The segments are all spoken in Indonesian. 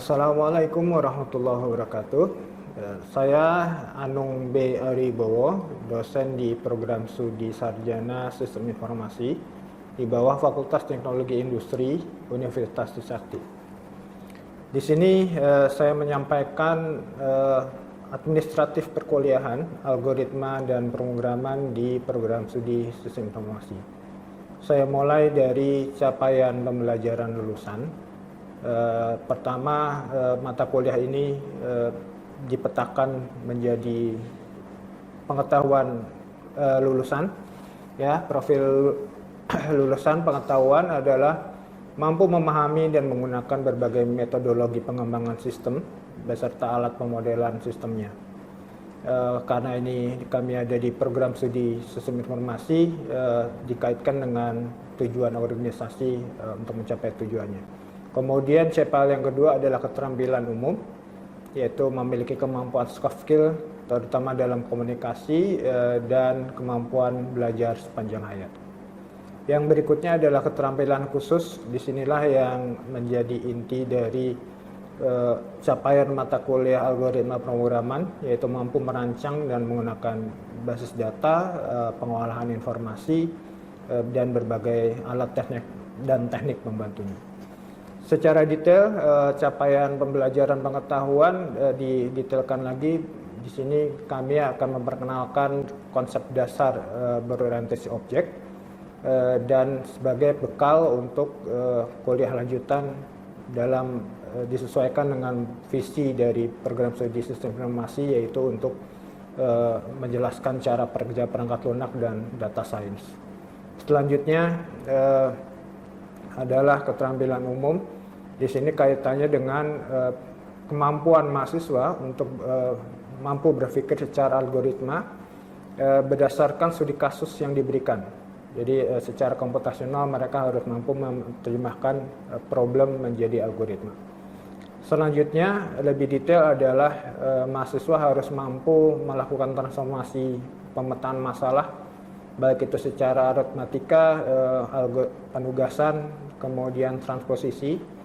Assalamualaikum warahmatullahi wabarakatuh. Saya Anung B. Aribowo, dosen di program studi sarjana Sistem Informasi di bawah Fakultas Teknologi Industri Universitas Trisakti. Di sini saya menyampaikan administratif perkuliahan, algoritma dan pemrograman di program studi Sistem Informasi. Saya mulai dari capaian pembelajaran lulusan. Pertama, mata kuliah ini dipetakan menjadi pengetahuan lulusan. Ya, profil lulusan pengetahuan adalah mampu memahami dan menggunakan berbagai metodologi pengembangan sistem beserta alat pemodelan sistemnya. Karena ini kami ada di program studi Sistem Informasi, dikaitkan dengan tujuan organisasi untuk mencapai tujuannya. Kemudian CPL yang kedua adalah keterampilan umum, yaitu memiliki kemampuan soft skill, terutama dalam komunikasi dan kemampuan belajar sepanjang hayat. Yang berikutnya adalah keterampilan khusus. Disinilah yang menjadi inti dari capaian mata kuliah algoritma pemrograman, yaitu mampu merancang dan menggunakan basis data, pengolahan informasi, dan berbagai alat teknik membantunya. Secara detail, capaian pembelajaran pengetahuan didetailkan lagi. Di sini kami akan memperkenalkan konsep dasar berorientasi objek dan sebagai bekal untuk kuliah lanjutan dalam disesuaikan dengan visi dari program studi Sistem Informasi, yaitu untuk menjelaskan cara kerja perangkat lunak dan data science. Selanjutnya adalah keterampilan umum. Di sini kaitannya dengan kemampuan mahasiswa untuk mampu berpikir secara algoritma berdasarkan studi kasus yang diberikan. Jadi secara komputasional mereka harus mampu menerjemahkan problem menjadi algoritma. Selanjutnya lebih detail adalah mahasiswa harus mampu melakukan transformasi pemetaan masalah, baik itu secara aritmatika, penugasan, kemudian transposisi,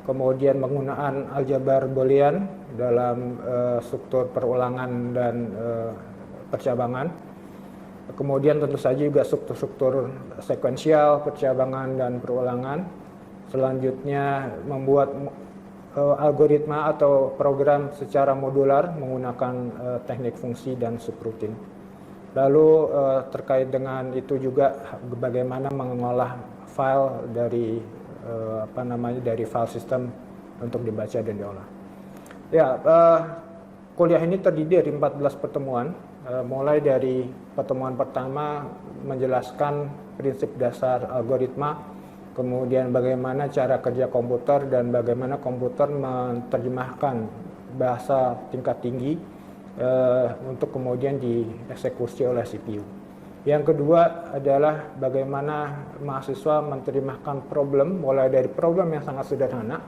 kemudian penggunaan aljabar boolean dalam struktur perulangan dan percabangan. Kemudian tentu saja juga struktur-struktur sekuensial, percabangan, dan perulangan. Selanjutnya membuat algoritma atau program secara modular menggunakan teknik fungsi dan subrutin. Lalu terkait dengan itu juga bagaimana mengolah file dari dari file sistem untuk dibaca dan diolah. Ya, kuliah ini terdiri dari 14 pertemuan. Mulai dari pertemuan pertama menjelaskan prinsip dasar algoritma, kemudian bagaimana cara kerja komputer dan bagaimana komputer menerjemahkan bahasa tingkat tinggi untuk kemudian dieksekusi oleh CPU. Yang kedua adalah bagaimana mahasiswa menerjemahkan problem, mulai dari problem yang sangat sederhana,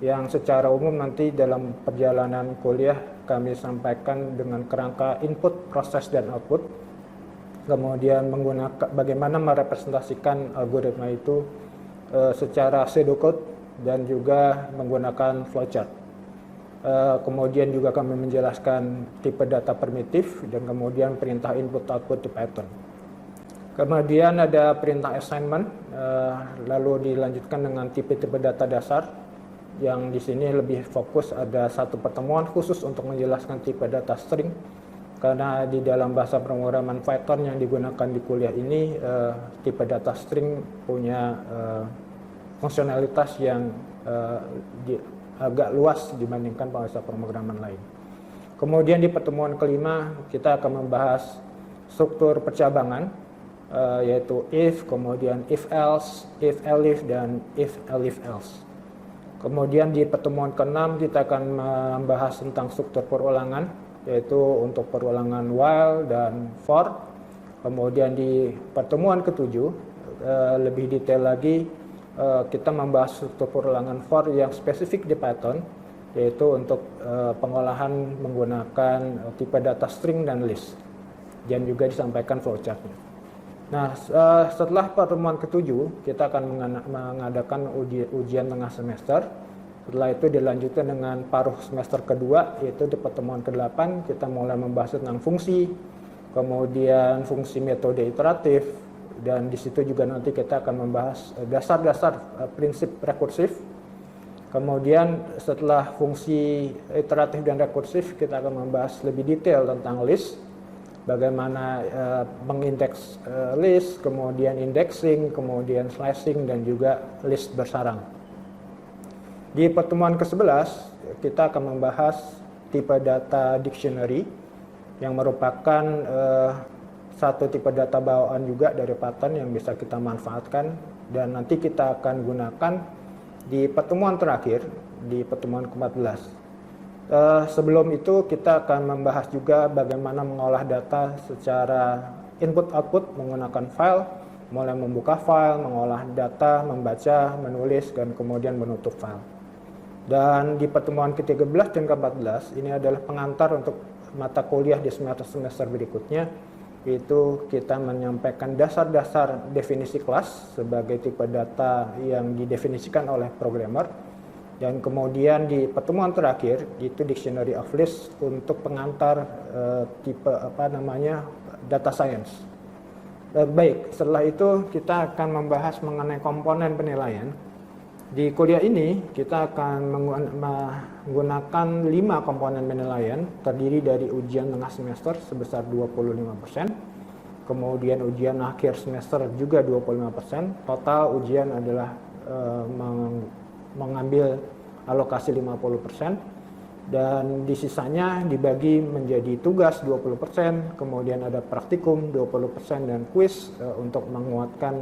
yang secara umum nanti dalam perjalanan kuliah kami sampaikan dengan kerangka input, proses, dan output. Kemudian menggunakan bagaimana merepresentasikan algoritma itu secara pseudocode dan juga menggunakan flowchart. Kemudian juga kami menjelaskan tipe data primitif dan kemudian perintah input-output di Python. Kemudian ada perintah assignment, lalu dilanjutkan dengan tipe-tipe data dasar, yang di sini lebih fokus ada satu pertemuan khusus untuk menjelaskan tipe data string, karena di dalam bahasa pemrograman Python yang digunakan di kuliah ini tipe data string punya fungsionalitas yang agak luas dibandingkan bahasa pemrograman lain. Kemudian di pertemuan kelima kita akan membahas struktur percabangan, yaitu if, kemudian if else, if elif, dan if elif else. Kemudian di pertemuan ke-6 kita akan membahas tentang struktur perulangan, yaitu untuk perulangan while dan for. Kemudian di pertemuan ke-7 lebih detail lagi, kita membahas struktur perulangan for yang spesifik di Python, yaitu untuk pengolahan menggunakan tipe data string dan list, dan juga disampaikan flowchartnya. Nah, setelah pertemuan ke-7 kita akan mengadakan ujian tengah semester Setelah itu dilanjutkan dengan paruh semester kedua, yaitu di pertemuan ke-8 kita mulai membahas tentang fungsi, kemudian fungsi metode iteratif, dan di situ juga nanti kita akan membahas dasar-dasar prinsip rekursif. Kemudian setelah fungsi iteratif dan rekursif, kita akan membahas lebih detail tentang list, bagaimana mengindeks list, kemudian indexing, kemudian slicing, dan juga list bersarang. Di pertemuan ke-11, kita akan membahas tipe data dictionary, yang merupakan satu tipe data bawaan juga dari Python yang bisa kita manfaatkan, dan nanti kita akan gunakan di pertemuan terakhir, di pertemuan ke-14. Sebelum itu kita akan membahas juga bagaimana mengolah data secara input-output menggunakan file, mulai membuka file, mengolah data, membaca, menulis, dan kemudian menutup file. Dan di pertemuan ke-13 dan ke-14 ini adalah pengantar untuk mata kuliah di semester berikutnya, yaitu kita menyampaikan dasar-dasar definisi kelas sebagai tipe data yang didefinisikan oleh programmer, dan kemudian di pertemuan terakhir itu dictionary of list untuk pengantar tipe data science. Baik, setelah itu kita akan membahas mengenai komponen penilaian. Di kuliah ini kita akan menggunakan 5 komponen penilaian, terdiri dari ujian tengah semester sebesar 25%, kemudian ujian akhir semester juga 25%, total ujian adalah mengambil alokasi 50%, dan di sisanya dibagi menjadi tugas 20%, kemudian ada praktikum 20%, dan kuis untuk menguatkan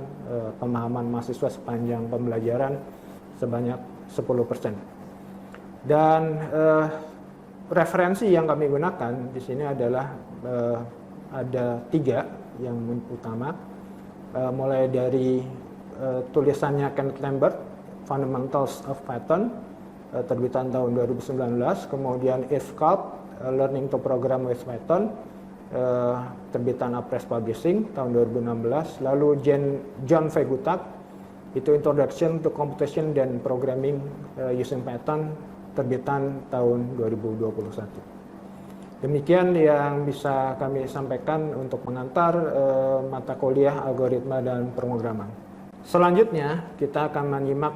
pemahaman mahasiswa sepanjang pembelajaran sebanyak 10%. Dan referensi yang kami gunakan di sini adalah ada 3 yang utama, mulai dari tulisannya Kenneth Lambert, Fundamentals of Python, terbitan tahun 2019, kemudian Yves Kalb, Learning to Program with Python, terbitan Apress Publishing tahun 2016, lalu John V. Gutak, itu Introduction to Computation and Programming Using Python, terbitan tahun 2021. Demikian yang bisa kami sampaikan untuk pengantar mata kuliah algoritma dan pemrograman. Selanjutnya kita akan menyimak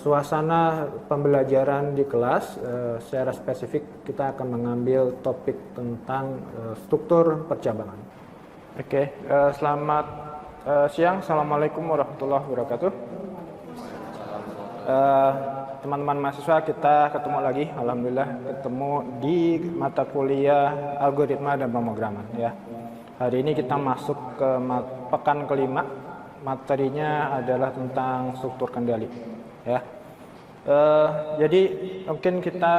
suasana pembelajaran di kelas. Secara spesifik kita akan mengambil topik tentang struktur percabangan. Oke, selamat siang. Assalamualaikum warahmatullahi wabarakatuh. Teman-teman mahasiswa, kita ketemu lagi, alhamdulillah ketemu di mata kuliah algoritma dan pemrograman ya. Hari ini kita masuk ke pekan kelima, materinya adalah tentang struktur kendali ya. Jadi mungkin kita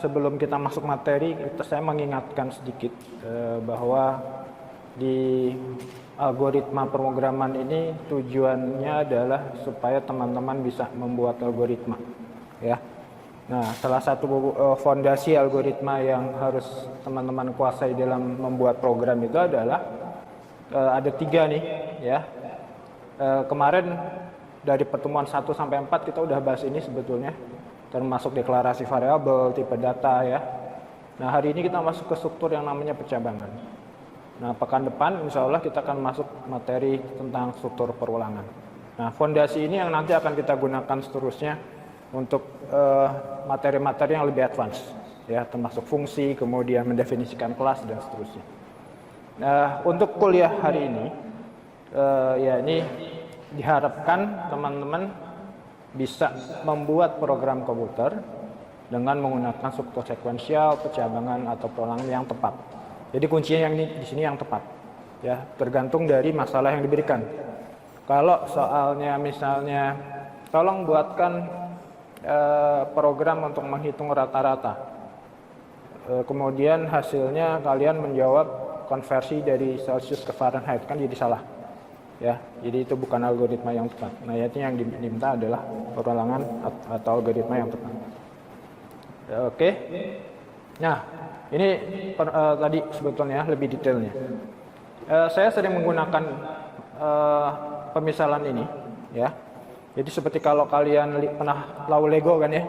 sebelum kita masuk materi, saya mengingatkan sedikit bahwa di algoritma pemrograman ini tujuannya adalah supaya teman-teman bisa membuat algoritma ya. Nah, salah satu fondasi algoritma yang harus teman-teman kuasai dalam membuat program itu adalah ada 3 nih ya. Kemarin dari pertemuan 1 sampai 4 kita udah bahas ini sebetulnya, termasuk deklarasi variabel, tipe data ya. Nah, hari ini kita masuk ke struktur yang namanya percabangan. Nah, pekan depan insya Allah kita akan masuk materi tentang struktur perulangan. Nah, fondasi ini yang nanti akan kita gunakan seterusnya untuk materi-materi yang lebih advance ya, termasuk fungsi, kemudian mendefinisikan kelas dan seterusnya. Nah, untuk kuliah hari ini ya ini diharapkan teman-teman bisa membuat program komputer dengan menggunakan struktur sekuensial, percabangan atau perulangan yang tepat. Jadi kuncinya yang di sini yang tepat, ya tergantung dari masalah yang diberikan. Kalau soalnya misalnya, tolong buatkan program untuk menghitung rata-rata, kemudian hasilnya kalian menjawab konversi dari Celsius ke Fahrenheit, kan jadi salah, ya. Jadi itu bukan algoritma yang tepat. Nah, yang diminta adalah perulangan atau algoritma yang tepat. Oke. Nah. Ini tadi sebetulnya lebih detailnya. Saya sering menggunakan pemisalan ini, ya. Jadi seperti kalau kalian pernah tahu Lego kan ya.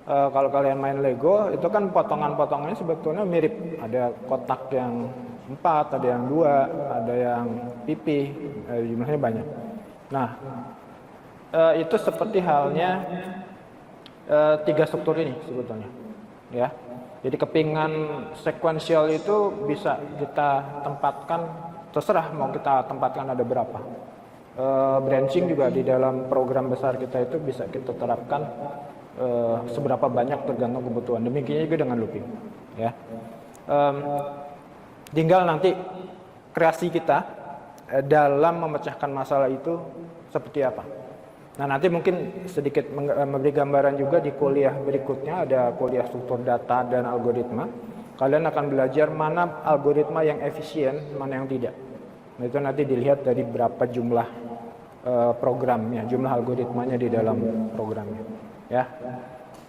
kalau kalian main Lego itu kan potongan-potongannya sebetulnya mirip. Ada kotak yang 4, ada yang 2, ada yang pipi, jumlahnya banyak. Nah, itu seperti halnya 3 struktur ini sebetulnya, ya. Jadi kepingan sekuensial itu bisa kita tempatkan, terserah mau kita tempatkan ada berapa. Branching juga di dalam program besar kita itu bisa kita terapkan seberapa banyak tergantung kebutuhan. Demikian juga dengan looping, ya. Tinggal nanti kreasi kita dalam memecahkan masalah itu seperti apa. Nah, nanti mungkin sedikit memberi gambaran juga di kuliah berikutnya, ada kuliah struktur data dan algoritma. Kalian akan belajar mana algoritma yang efisien, mana yang tidak. Nah, itu nanti dilihat dari berapa jumlah programnya, jumlah algoritmanya di dalam programnya. Ya,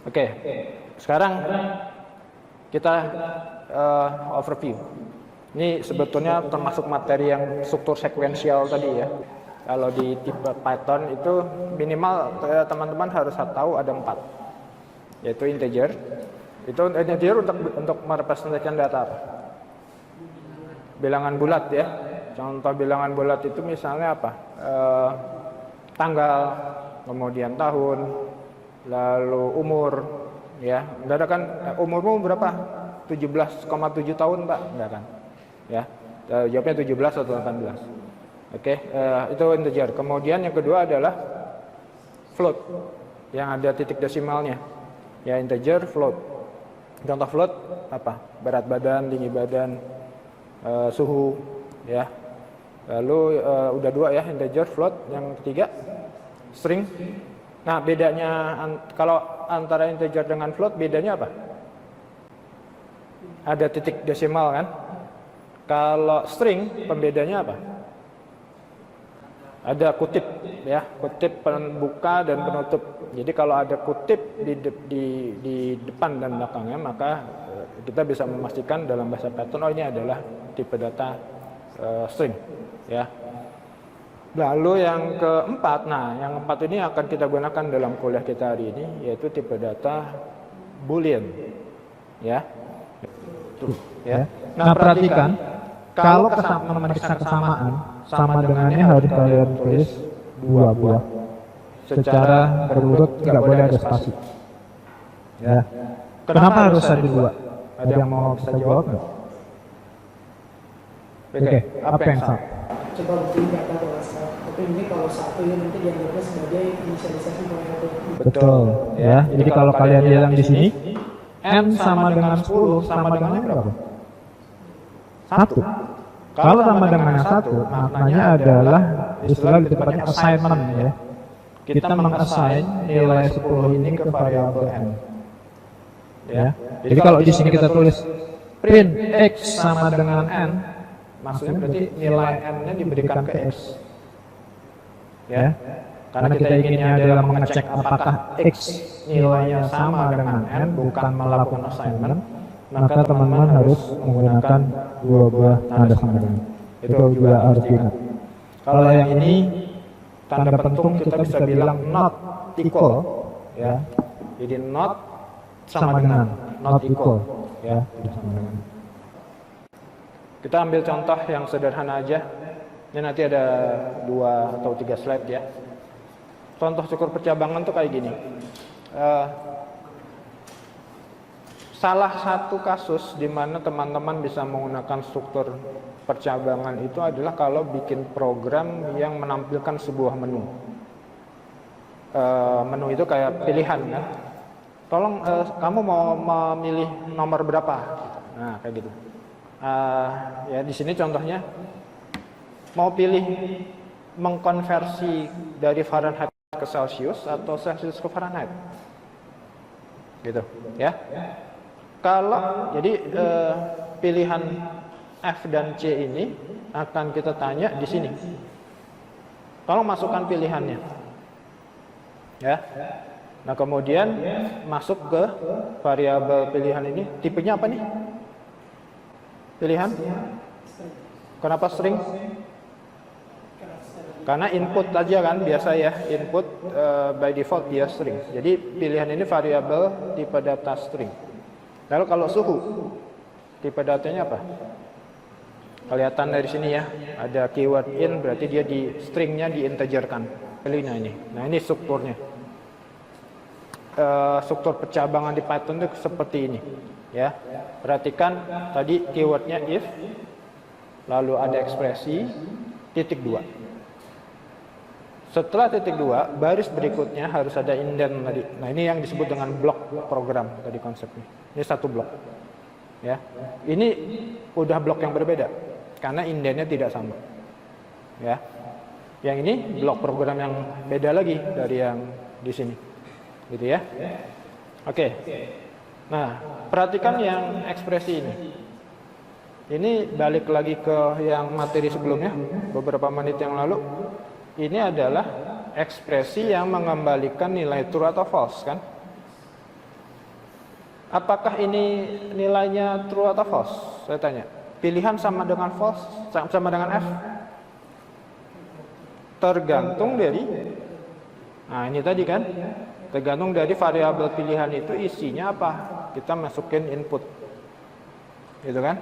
oke. Sekarang kita overview. Ini sebetulnya termasuk materi yang struktur sekuensial tadi ya. Kalau di tipe Python itu minimal teman-teman harus tahu ada 4, yaitu integer. Itu integer untuk merepresentasikan data apa? Bilangan bulat ya. Contoh bilangan bulat itu misalnya apa? Tanggal, kemudian tahun, lalu umur, ya. Enggak ada kan, umurmu berapa? 17,7 tahun, Pak? Enggak kan? Ya. Jawabnya 17 atau 18. Oke, itu integer. Kemudian yang kedua adalah float, yang ada titik desimalnya. Ya, integer, float. Contoh float apa? Berat badan, tinggi badan, suhu, ya. Lalu udah 2 ya, integer, float. Yang ketiga string. Nah, bedanya kalau antara integer dengan float, bedanya apa? Ada titik desimal kan? Kalau string, pembedanya apa? Ada kutip ya, kutip pembuka dan penutup. Jadi kalau ada kutip di depan dan belakangnya, maka kita bisa memastikan dalam bahasa Python, oh ini adalah tipe data string ya. Lalu yang keempat, nah yang keempat ini akan kita gunakan dalam kuliah kita hari ini, yaitu tipe data boolean ya. Tuh, ya. Nah, perhatikan kalau memeriksa kesamaan, sama dengannya harus kalian tulis 2 buah secara berurut, nggak boleh ada spasi ya. Kenapa harus ada 2? Ada yang mau bisa jawab nggak? Oke, apa yang salah? Coba buktiin data kalau salah. Tapi ini kalau 1 ya nanti dianggapnya sebagai inisialisasi variabel. Betul ya. Jadi kalau kalian bilang di sini n sama dengan 10, sama dengannya berapa? 1. Kalau sama dengan 1, maknanya adalah istilah di tempatnya assignment ya. Kita meng-assign nilai 10 ini ke variabel n. Ya. Jadi kalau di sini kita tulis print x sama dengan n, maksudnya berarti nilai n-nya diberikan ke x. Ya. Karena kita inginnya adalah mengecek apakah x nilainya sama dengan n, bukan melakukan assignment, maka teman-teman harus menggunakan 2 buah tanda sama dengan. Itu juga harus diingat. Kalau yang ini tanda pentung kita bisa bilang not equal ya. Jadi not sama dengan, not equal ya. Kita ambil contoh yang sederhana aja. Ini nanti ada 2 atau 3 slide ya. Contoh cukur percabangan tuh kayak gini. Salah satu kasus di mana teman-teman bisa menggunakan struktur percabangan itu adalah kalau bikin program yang menampilkan sebuah menu. Menu itu kayak pilihan kan. Tolong kamu mau memilih nomor berapa? Nah kayak gitu. Ya di sini contohnya mau pilih mengkonversi dari Fahrenheit ke Celsius atau Celsius ke Fahrenheit, gitu ya. Kalau jadi pilihan F dan C ini akan kita tanya di sini. Tolong masukkan pilihannya, ya. Nah kemudian masuk ke variabel pilihan ini. Tipenya apa nih? Pilihan? Kenapa string? Karena input aja kan biasa ya, input by default dia string. Jadi pilihan ini variabel tipe data string. Lalu kalau suhu, tipe datanya apa? Kelihatan dari sini ya, ada keyword in, berarti dia di stringnya diintegerkan. Nah ini strukturnya. Struktur percabangan di Python itu seperti ini. Ya, perhatikan tadi keywordnya if, lalu ada ekspresi titik 2. Setelah titik 2, baris berikutnya harus ada indent tadi. Nah ini yang disebut dengan blok program tadi konsepnya. Ini satu blok. Ya, ini udah blok yang berbeda karena indentnya tidak sama. Ya, yang ini blok program yang beda lagi dari yang di sini, gitu ya. Oke. Nah, perhatikan yang ekspresi ini. Ini balik lagi ke yang materi sebelumnya beberapa menit yang lalu. Ini adalah ekspresi yang mengembalikan nilai true atau false kan? Apakah ini nilainya true atau false? Saya tanya. Pilihan sama dengan false, sama dengan F? Tergantung dari, nah ini tadi kan, tergantung dari variabel pilihan itu isinya apa. Kita masukin input, gitu kan?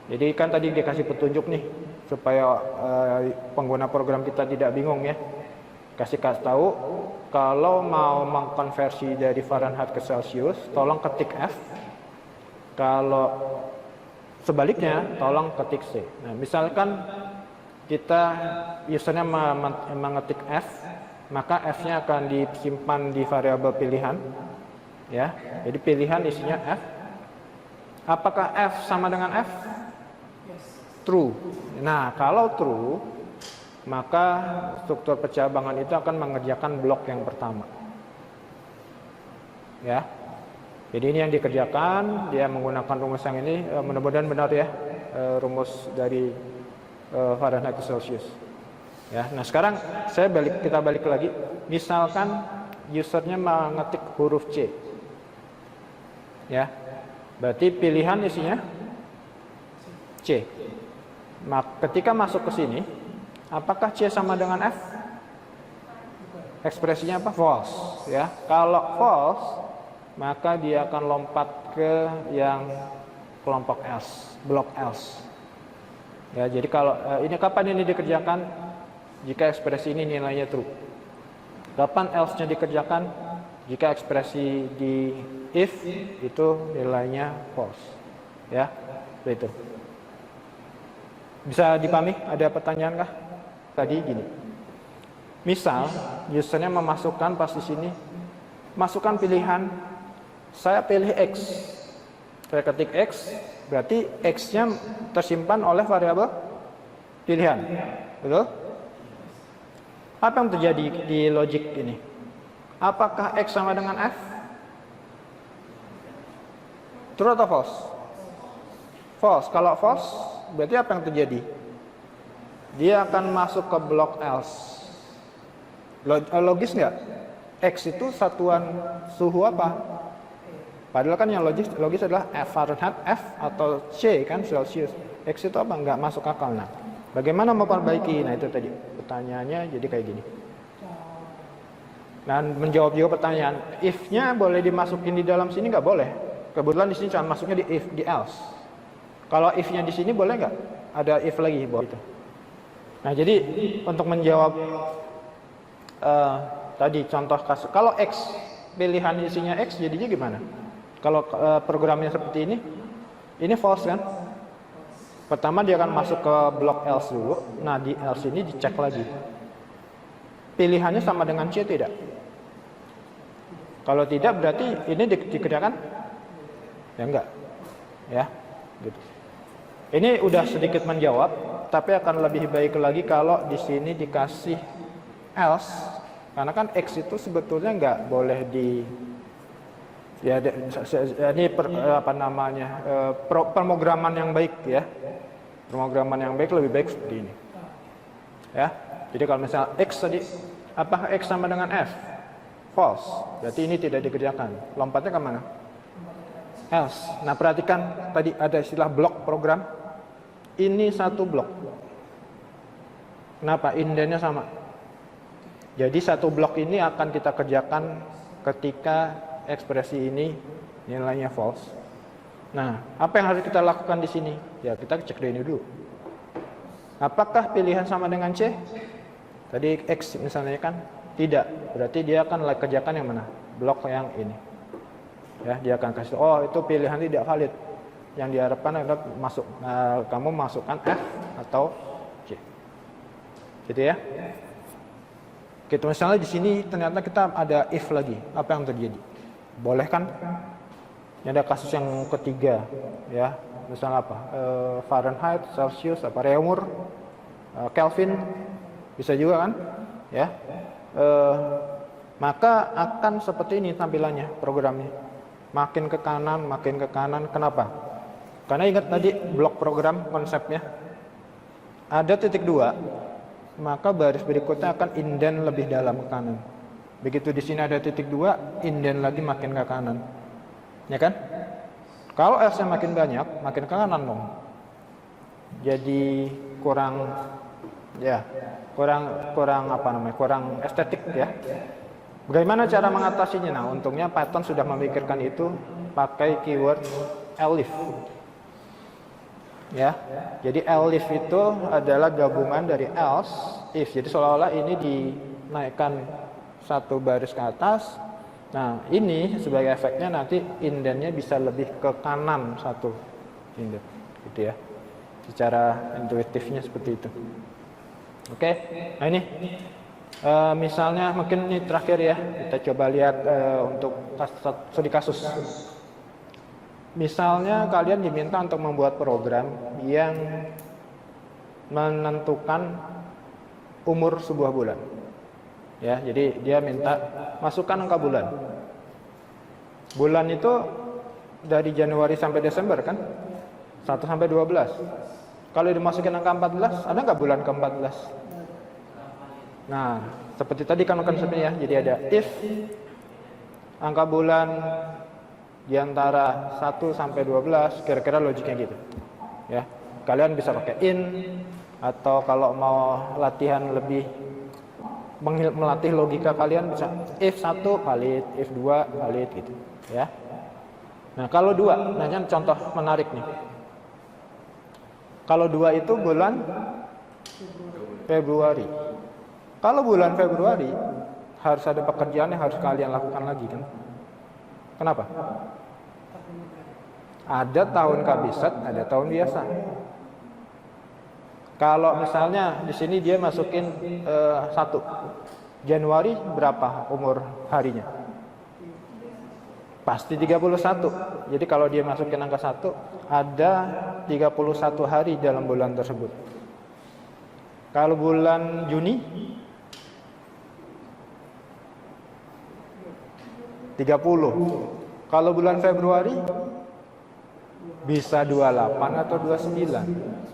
Jadi kan tadi dikasih petunjuk nih, supaya pengguna program kita tidak bingung ya. Kasih tahu, kalau mau mengkonversi dari Fahrenheit ke Celsius, tolong ketik F. Kalau sebaliknya, tolong ketik C. Nah, misalkan kita usernya mengetik F, maka F-nya akan disimpan di variabel pilihan. Ya, jadi pilihan isinya F. Apakah F sama dengan F? True. Nah, kalau true, maka struktur percabangan itu akan mengerjakan blok yang pertama. Ya. Jadi ini yang dikerjakan, dia menggunakan rumus yang ini, mudah-mudahan benar ya, rumus dari Fahrenheit ke Celsius. Ya. Nah, sekarang kita balik lagi. Misalkan usernya mengetik huruf C. Ya. Berarti pilihan isinya C. Ketika masuk ke sini, apakah C sama dengan F? Ekspresinya apa? False. Ya, kalau false, maka dia akan lompat ke yang kelompok else, blok else. Ya, jadi kalau ini kapan ini dikerjakan? Jika ekspresi ini nilainya true. Kapan else-nya dikerjakan? Jika ekspresi di if itu nilainya false. Ya, itu. Bisa dipahami? Ada pertanyaan kah? Tadi gini. Misal, usernya memasukkan pas di sini, masukkan pilihan, saya pilih X. Saya ketik X, berarti X-nya tersimpan oleh variabel pilihan. Betul? Apa yang terjadi di logic ini? Apakah X sama dengan F? True atau false? False. Kalau false, berarti apa yang terjadi? Dia akan masuk ke blok else. Logis nggak? X itu satuan suhu apa? Padahal kan yang logis adalah Fahrenheit, F atau C kan, Celsius. X itu apa? Nggak masuk akal. Nah, bagaimana memperbaiki? Nah itu tadi pertanyaannya jadi kayak gini. Dan menjawab juga pertanyaan, if-nya boleh dimasukin di dalam sini nggak boleh. Kebetulan di sini cuma masuknya di if, di else. Kalau if-nya di sini boleh nggak? Ada if lagi buat itu. Nah jadi untuk menjawab tadi contoh kasus, kalau X pilihan isinya X jadinya gimana? Kalau programnya seperti ini false kan? Pertama dia akan masuk ke blok else dulu. Nah di else ini dicek lagi. Pilihannya sama dengan C tidak? Kalau tidak berarti ini dikerjakan? Ya enggak. Ya, gitu. Ini udah sedikit menjawab, tapi akan lebih baik lagi kalau di sini dikasih else, karena kan X itu sebetulnya nggak boleh ini pemrograman yang baik ya, pemrograman yang baik lebih baik seperti ini, ya. Jadi kalau misalnya X tadi, apakah X sama dengan F? False, berarti ini tidak dikerjakan. Lompatnya ke mana? Else. Nah perhatikan tadi ada istilah blok program. Ini satu blok. Kenapa? Indennya sama. Jadi satu blok ini akan kita kerjakan ketika ekspresi ini nilainya false. Nah, apa yang harus kita lakukan di sini? Ya, kita cek ini dulu. Apakah pilihan sama dengan C? Tadi X misalnya kan? Tidak. Berarti dia akan kerjakan yang mana? Blok yang ini. Ya, dia akan kasih, oh itu pilihan tidak valid. Yang diharapkan adalah kamu masukkan F atau C. Gitu ya. Gitu, misalnya di sini ternyata kita ada if lagi. Apa yang terjadi? Boleh kan? Ini ada kasus yang ketiga, ya. Misalnya apa? Fahrenheit, Celsius, Reaumur, Kelvin, bisa juga kan? Ya. Maka akan seperti ini tampilannya programnya. Makin ke kanan, makin ke kanan. Kenapa? Karena ingat tadi blok program konsepnya. Ada titik 2. Maka baris berikutnya akan indent lebih dalam ke kanan. Begitu di sini ada titik 2, indent lagi makin ke kanan. Ya kan? Kalau F-nya makin banyak, makin ke kanan dong. Jadi kurang estetik ya. Bagaimana cara mengatasinya? Nah, untungnya Python sudah memikirkan itu pakai keyword elif. Ya, jadi elif itu adalah gabungan dari else, if. Jadi seolah-olah ini dinaikkan satu baris ke atas. Nah, ini sebagai efeknya nanti indentnya bisa lebih ke kanan satu indent, gitu ya. Secara intuitifnya seperti itu. Oke, nah ini misalnya mungkin ini terakhir ya. Kita coba lihat untuk studi kasus. Misalnya kalian diminta untuk membuat program yang menentukan umur sebuah bulan. Ya, jadi dia minta masukkan angka bulan. Bulan itu dari Januari sampai Desember kan? 1 sampai 12. Kalau dimasukin angka 14, ada nggak bulan ke-14? Nah, seperti tadi kan konsepnya ya. Jadi ada if angka bulan di antara 1 sampai 12, kira-kira logiknya gitu. Ya. Kalian bisa pakai in, atau kalau mau latihan lebih melatih logika kalian bisa if 1 valid, if 2 valid gitu, ya. Nah, kalau 2, nah ini contoh menarik nih. Kalau 2 itu bulan Februari. Kalau bulan Februari harus ada pekerjaan yang harus kalian lakukan lagi kan? Kenapa? Ada tahun kabisat, ada tahun biasa. Kalau misalnya di sini dia masukin 1 Januari, berapa umur harinya? Pasti 31. Jadi kalau dia masukin angka 1, ada 31 hari dalam bulan tersebut. Kalau bulan Juni 30. Kalau bulan Februari bisa 28 atau 29.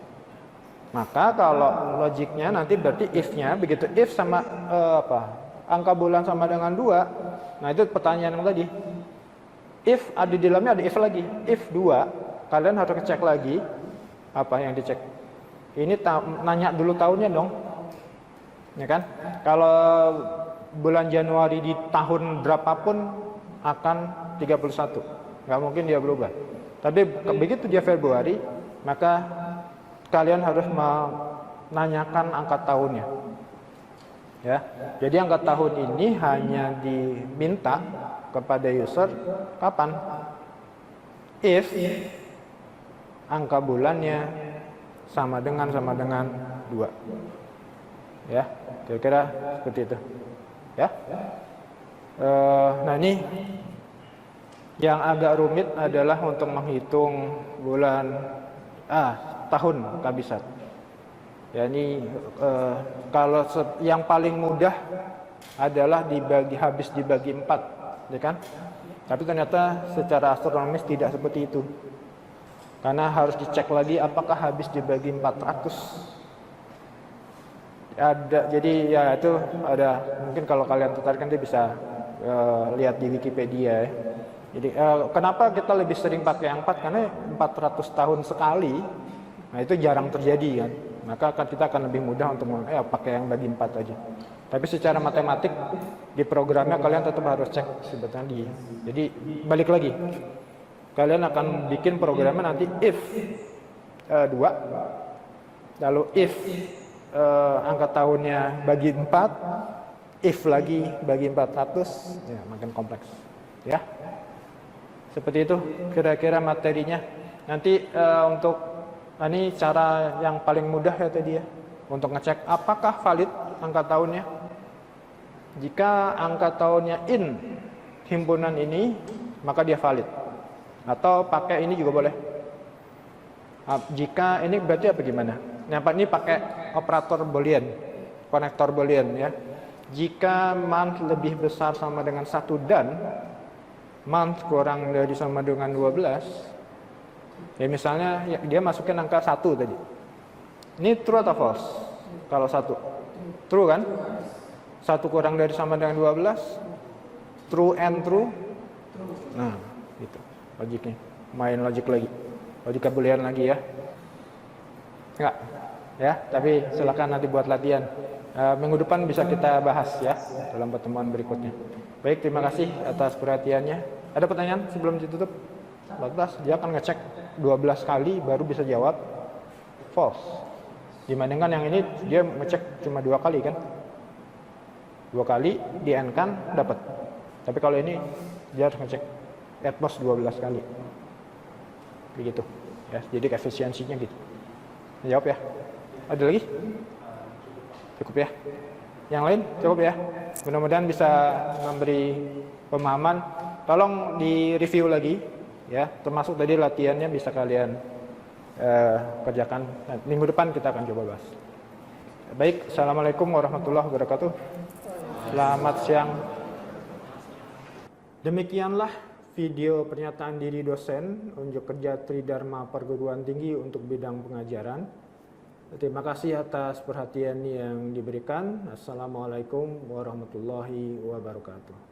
Maka kalau logiknya nanti berarti if-nya begitu if sama angka bulan sama dengan 2. Nah, itu pertanyaan yang tadi. If ada di dalamnya ada if lagi. If 2, kalian harus cek lagi apa yang dicek. Ini nanya dulu tahunnya dong. Ya kan? Kalau bulan Januari di tahun berapapun akan 31. Nggak mungkin dia berubah. Tapi begitu dia Februari, maka kalian harus menanyakan angka tahunnya. Ya. Jadi angka tahun ini hanya diminta kepada user kapan? If angka bulannya sama dengan 2. Ya, kira-kira seperti itu. Ya. Nah, ini yang agak rumit adalah untuk menghitung bulan tahun kabisat. Ya, ini kalau yang paling mudah adalah habis dibagi 4, ya kan? Tapi ternyata secara astronomis tidak seperti itu. Karena harus dicek lagi apakah habis dibagi 400. Jadi ya itu ada, mungkin kalau kalian tertarik nanti bisa lihat di Wikipedia ya. Jadi kenapa kita lebih sering pakai yang 4? Karena 400 tahun sekali. Nah, itu jarang terjadi kan. maka kita akan lebih mudah untuk pakai yang bagi 4 aja. Tapi secara matematik di programnya kalian tetap harus cek sebetulnya jadi balik lagi, kalian akan bikin programnya nanti if 2, lalu if angka tahunnya bagi 4, if lagi bagi 400, ya makin kompleks ya. Seperti itu kira-kira materinya. Nanti untuk ini cara yang paling mudah ya tadi ya, untuk ngecek apakah valid angka tahunnya. Jika angka tahunnya in himpunan ini, maka dia valid. Atau pakai ini juga boleh. Jika ini berarti apa gimana? Ini pakai operator boolean, konektor boolean ya. Jika month lebih besar sama dengan 1 dan month kurang dari sama dengan 12, ya misalnya dia masukin angka 1 tadi. Ini true atau false? Kalau 1 true kan? 1 kurang dari sama dengan 12, true and true. Nah, gitu logiknya. Main logik lagi. Logika boolean lagi ya. Enggak. Ya, tapi silakan nanti buat latihan. Minggu depan bisa kita bahas ya dalam pertemuan berikutnya. Baik, terima kasih atas perhatiannya. Ada pertanyaan sebelum ditutup? Lantas dia akan ngecek 12 kali baru bisa jawab false. Dibandingkan yang ini dia ngecek cuma 2 kali kan? 2 kali di N kan dapat. Tapi kalau ini dia harus ngecek at most 12 kali. Begitu. Ya, jadi efisiensinya gitu. Jawab ya. Ada lagi? Cukup ya. Yang lain cukup ya. Mudah-mudahan bisa memberi pemahaman. Tolong di review lagi ya. Termasuk tadi latihannya bisa kalian kerjakan. Minggu depan kita akan coba bahas. Baik, assalamualaikum warahmatullahi wabarakatuh. Selamat siang. Demikianlah video pernyataan diri dosen unjuk kerja Tridharma Perguruan Tinggi untuk bidang pengajaran. Terima kasih atas perhatian yang diberikan. Assalamualaikum warahmatullahi wabarakatuh.